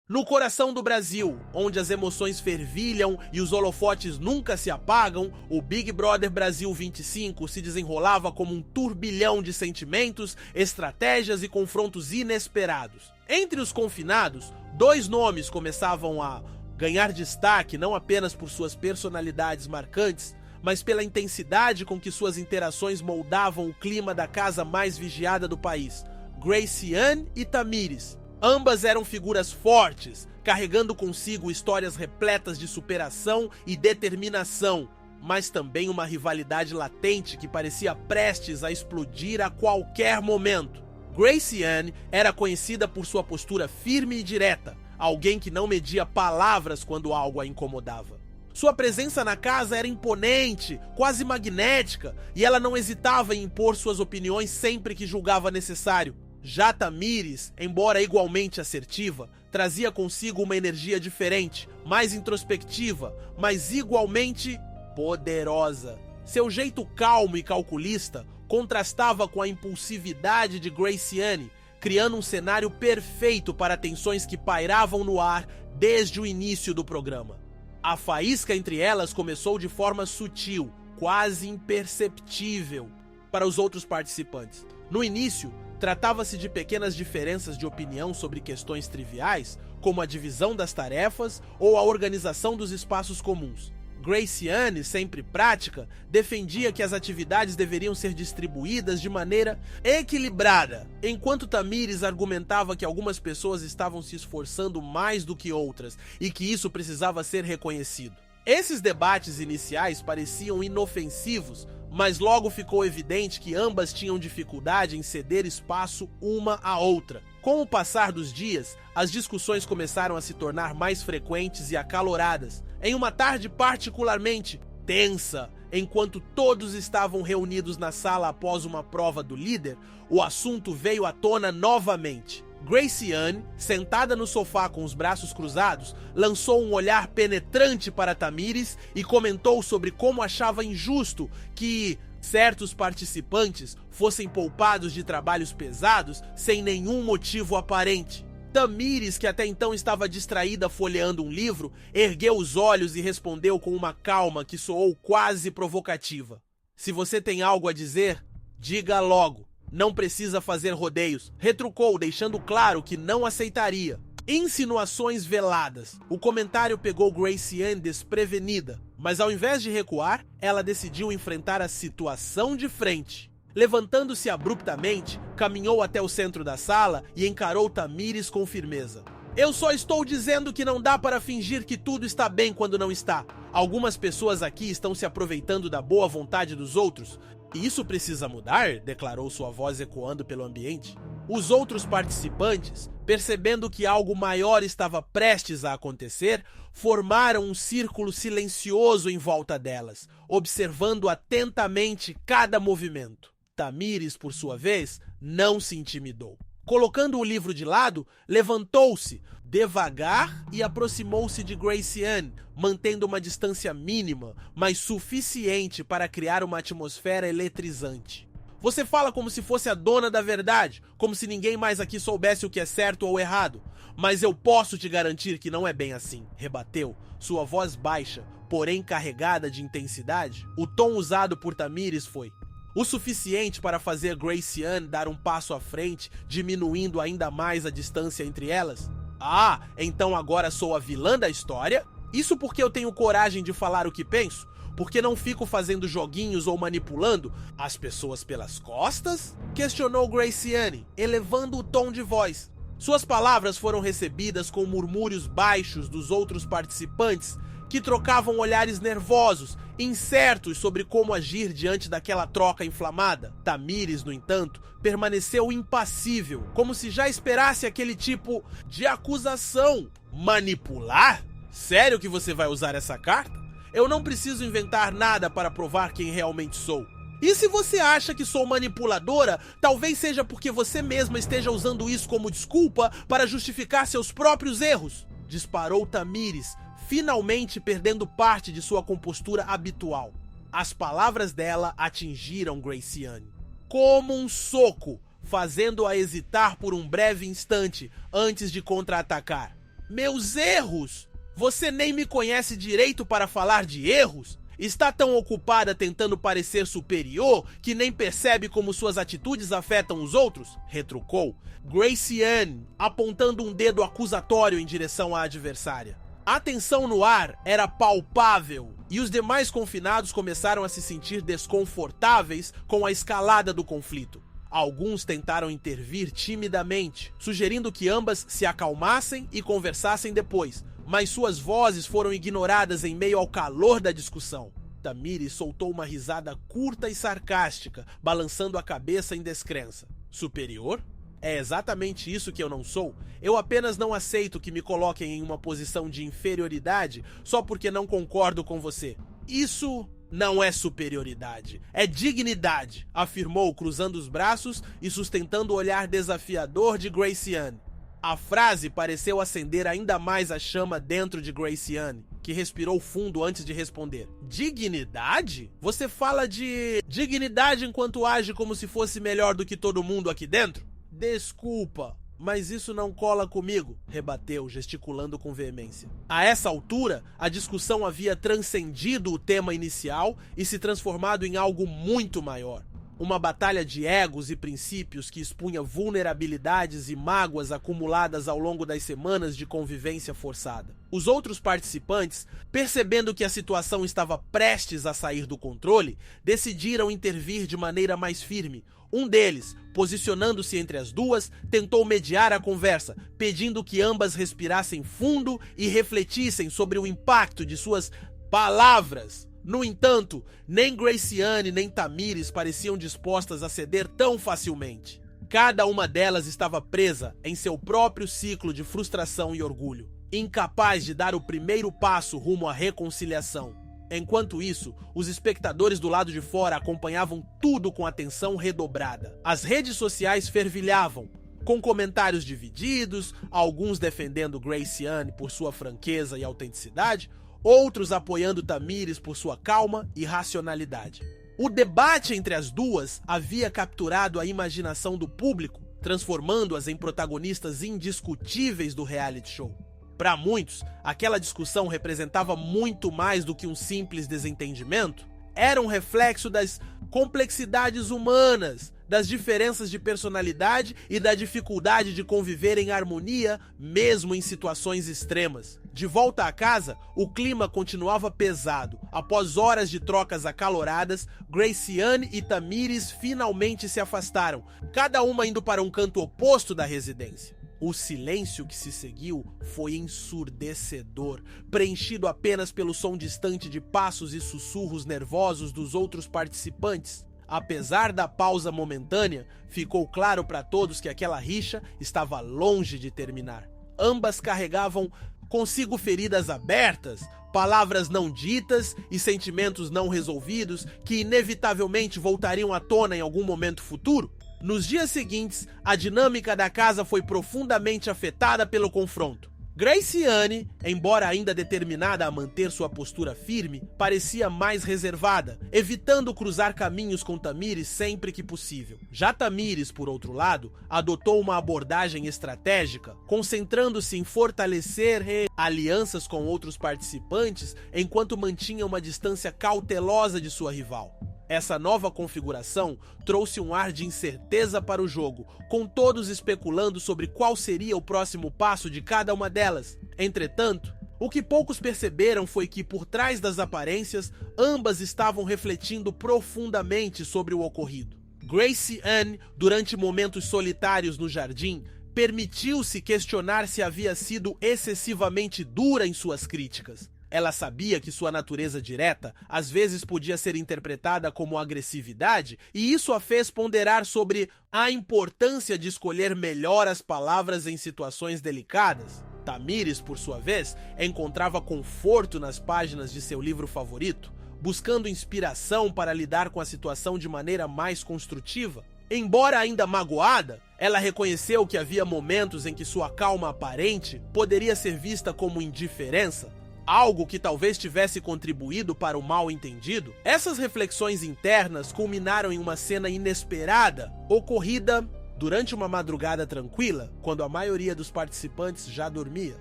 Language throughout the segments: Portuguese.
No coração do Brasil, onde as emoções fervilham e os holofotes nunca se apagam, o Big Brother Brasil 25 se desenrolava como um turbilhão de sentimentos, estratégias e confrontos inesperados. Entre os confinados, 2 nomes começavam a ganhar destaque não apenas por suas personalidades marcantes, mas pela intensidade com que suas interações moldavam o clima da casa mais vigiada do país: Graciane e Tamires. Ambas eram figuras fortes, carregando consigo histórias repletas de superação e determinação, mas também uma rivalidade latente que parecia prestes a explodir a qualquer momento. Graciane era conhecida por sua postura firme e direta, alguém que não media palavras quando algo a incomodava. Sua presença na casa era imponente, quase magnética, e ela não hesitava em impor suas opiniões sempre que julgava necessário. Já Tamires, embora igualmente assertiva, trazia consigo uma energia diferente, mais introspectiva, mas igualmente poderosa. Seu jeito calmo e calculista contrastava com a impulsividade de Graciane, criando um cenário perfeito para tensões que pairavam no ar desde o início do programa. A faísca entre elas começou de forma sutil, quase imperceptível para os outros participantes. No início, tratava-se de pequenas diferenças de opinião sobre questões triviais, como a divisão das tarefas ou a organização dos espaços comuns. Graciane, sempre prática, defendia que as atividades deveriam ser distribuídas de maneira equilibrada, enquanto Tamires argumentava que algumas pessoas estavam se esforçando mais do que outras e que isso precisava ser reconhecido. Esses debates iniciais pareciam inofensivos, mas logo ficou evidente que ambas tinham dificuldade em ceder espaço uma à outra. Com o passar dos dias, as discussões começaram a se tornar mais frequentes e acaloradas. Em uma tarde particularmente tensa, enquanto todos estavam reunidos na sala após uma prova do líder, o assunto veio à tona novamente. Graciane, sentada no sofá com os braços cruzados, lançou um olhar penetrante para Tamires e comentou sobre como achava injusto que certos participantes fossem poupados de trabalhos pesados sem nenhum motivo aparente. Tamires, que até então estava distraída folheando um livro, ergueu os olhos e respondeu com uma calma que soou quase provocativa: "Se você tem algo a dizer, diga logo. Não precisa fazer rodeios", retrucou, deixando claro que não aceitaria. Insinuações veladas. O comentário pegou Graciane desprevenida, mas ao invés de recuar, ela decidiu enfrentar a situação de frente. Levantando-se abruptamente, caminhou até o centro da sala e encarou Tamires com firmeza. "Eu só estou dizendo que não dá para fingir que tudo está bem quando não está. Algumas pessoas aqui estão se aproveitando da boa vontade dos outros. E isso precisa mudar", declarou sua voz ecoando pelo ambiente. Os outros participantes, percebendo que algo maior estava prestes a acontecer, formaram um círculo silencioso em volta delas, observando atentamente cada movimento. Tamires, por sua vez, não se intimidou. Colocando o livro de lado, levantou-se devagar e aproximou-se de Graciane, mantendo uma distância mínima, mas suficiente para criar uma atmosfera eletrizante. "Você fala como se fosse a dona da verdade, como se ninguém mais aqui soubesse o que é certo ou errado. Mas eu posso te garantir que não é bem assim", rebateu, sua voz baixa, porém carregada de intensidade. O tom usado por Tamires foi o suficiente para fazer Graciane dar um passo à frente, diminuindo ainda mais a distância entre elas. "Ah, então agora sou a vilã da história? Isso porque eu tenho coragem de falar o que penso? Porque não fico fazendo joguinhos ou manipulando as pessoas pelas costas?", questionou Graciane, elevando o tom de voz. Suas palavras foram recebidas com murmúrios baixos dos outros participantes, que trocavam olhares nervosos, incertos sobre como agir diante daquela troca inflamada. Tamires, no entanto, permaneceu impassível, como se já esperasse aquele tipo de acusação. "Manipular? Sério que você vai usar essa carta? Eu não preciso inventar nada para provar quem realmente sou. E se você acha que sou manipuladora, talvez seja porque você mesma esteja usando isso como desculpa para justificar seus próprios erros", disparou Tamires, finalmente perdendo parte de sua compostura habitual. As palavras dela atingiram Graciane como um soco, fazendo-a hesitar por um breve instante antes de contra-atacar. Meus erros? Você nem me conhece direito para falar de erros? Está tão ocupada tentando parecer superior que nem percebe como suas atitudes afetam os outros? Retrucou Graciane, apontando um dedo acusatório em direção à adversária. A tensão no ar era palpável e os demais confinados começaram a se sentir desconfortáveis com a escalada do conflito. Alguns tentaram intervir timidamente, sugerindo que ambas se acalmassem e conversassem depois, mas suas vozes foram ignoradas em meio ao calor da discussão. Tamires soltou uma risada curta e sarcástica, balançando a cabeça em descrença. Superior? É exatamente isso que eu não sou. Eu apenas não aceito que me coloquem em uma posição de inferioridade só porque não concordo com você. Isso não é superioridade, é dignidade, afirmou, cruzando os braços e sustentando o olhar desafiador de Graciane. A frase pareceu acender ainda mais a chama dentro de Graciane, que respirou fundo antes de responder. Dignidade? Você fala de dignidade enquanto age como se fosse melhor do que todo mundo aqui dentro? Desculpa, mas isso não cola comigo, rebateu, gesticulando com veemência. A essa altura, a discussão havia transcendido o tema inicial e se transformado em algo muito maior. Uma batalha de egos e princípios que expunha vulnerabilidades e mágoas acumuladas ao longo das semanas de convivência forçada. Os outros participantes, percebendo que a situação estava prestes a sair do controle, decidiram intervir de maneira mais firme. Um deles, posicionando-se entre as duas, tentou mediar a conversa, pedindo que ambas respirassem fundo e refletissem sobre o impacto de suas palavras. No entanto, nem Graciane nem Tamires pareciam dispostas a ceder tão facilmente. Cada uma delas estava presa em seu próprio ciclo de frustração e orgulho, incapaz de dar o primeiro passo rumo à reconciliação. Enquanto isso, os espectadores do lado de fora acompanhavam tudo com atenção redobrada. As redes sociais fervilhavam, com comentários divididos, alguns defendendo Graciane por sua franqueza e autenticidade, outros apoiando Tamires por sua calma e racionalidade. O debate entre as duas havia capturado a imaginação do público, transformando-as em protagonistas indiscutíveis do reality show. Para muitos, aquela discussão representava muito mais do que um simples desentendimento. Era um reflexo das complexidades humanas, das diferenças de personalidade e da dificuldade de conviver em harmonia, mesmo em situações extremas. De volta a casa, o clima continuava pesado. Após horas de trocas acaloradas, Graciane e Tamires finalmente se afastaram, cada uma indo para um canto oposto da residência. O silêncio que se seguiu foi ensurdecedor, preenchido apenas pelo som distante de passos e sussurros nervosos dos outros participantes. Apesar da pausa momentânea, ficou claro para todos que aquela rixa estava longe de terminar. Ambas carregavam consigo feridas abertas, palavras não ditas e sentimentos não resolvidos que inevitavelmente voltariam à tona em algum momento futuro. Nos dias seguintes, a dinâmica da casa foi profundamente afetada pelo confronto. Graciane, embora ainda determinada a manter sua postura firme, parecia mais reservada, evitando cruzar caminhos com Tamires sempre que possível. Já Tamires, por outro lado, adotou uma abordagem estratégica, concentrando-se em fortalecer alianças com outros participantes, enquanto mantinha uma distância cautelosa de sua rival. Essa nova configuração trouxe um ar de incerteza para o jogo, com todos especulando sobre qual seria o próximo passo de cada uma delas. Entretanto, o que poucos perceberam foi que, por trás das aparências, ambas estavam refletindo profundamente sobre o ocorrido. Graciane, durante momentos solitários no jardim, permitiu-se questionar se havia sido excessivamente dura em suas críticas. Ela sabia que sua natureza direta às vezes podia ser interpretada como agressividade, e isso a fez ponderar sobre a importância de escolher melhor as palavras em situações delicadas. Tamires, por sua vez, encontrava conforto nas páginas de seu livro favorito, buscando inspiração para lidar com a situação de maneira mais construtiva. Embora ainda magoada, ela reconheceu que havia momentos em que sua calma aparente poderia ser vista como indiferença, algo que talvez tivesse contribuído para o mal-entendido. Essas reflexões internas culminaram em uma cena inesperada, ocorrida durante uma madrugada tranquila, quando a maioria dos participantes já dormia.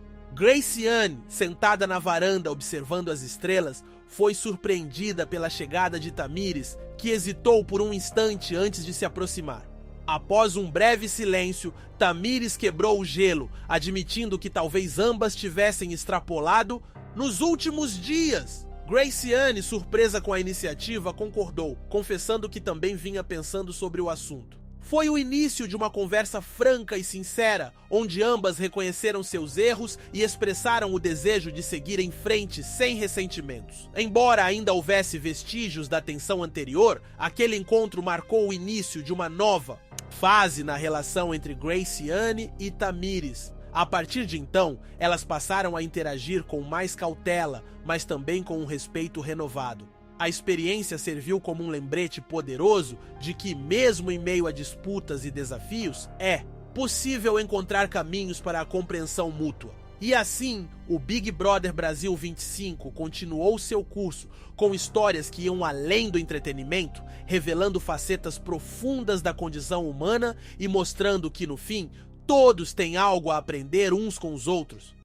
Graciane, sentada na varanda observando as estrelas, foi surpreendida pela chegada de Tamires, que hesitou por um instante antes de se aproximar. Após um breve silêncio, Tamires quebrou o gelo, admitindo que talvez ambas tivessem extrapolado nos últimos dias. Graciane, surpresa com a iniciativa, concordou, confessando que também vinha pensando sobre o assunto. Foi o início de uma conversa franca e sincera, onde ambas reconheceram seus erros e expressaram o desejo de seguir em frente sem ressentimentos. Embora ainda houvesse vestígios da tensão anterior, aquele encontro marcou o início de uma nova fase na relação entre Graciane e Tamires. A partir de então, elas passaram a interagir com mais cautela, mas também com um respeito renovado. A experiência serviu como um lembrete poderoso de que, mesmo em meio a disputas e desafios, é possível encontrar caminhos para a compreensão mútua. E assim, o Big Brother Brasil 25 continuou seu curso com histórias que iam além do entretenimento, revelando facetas profundas da condição humana e mostrando que, no fim, todos têm algo a aprender uns com os outros.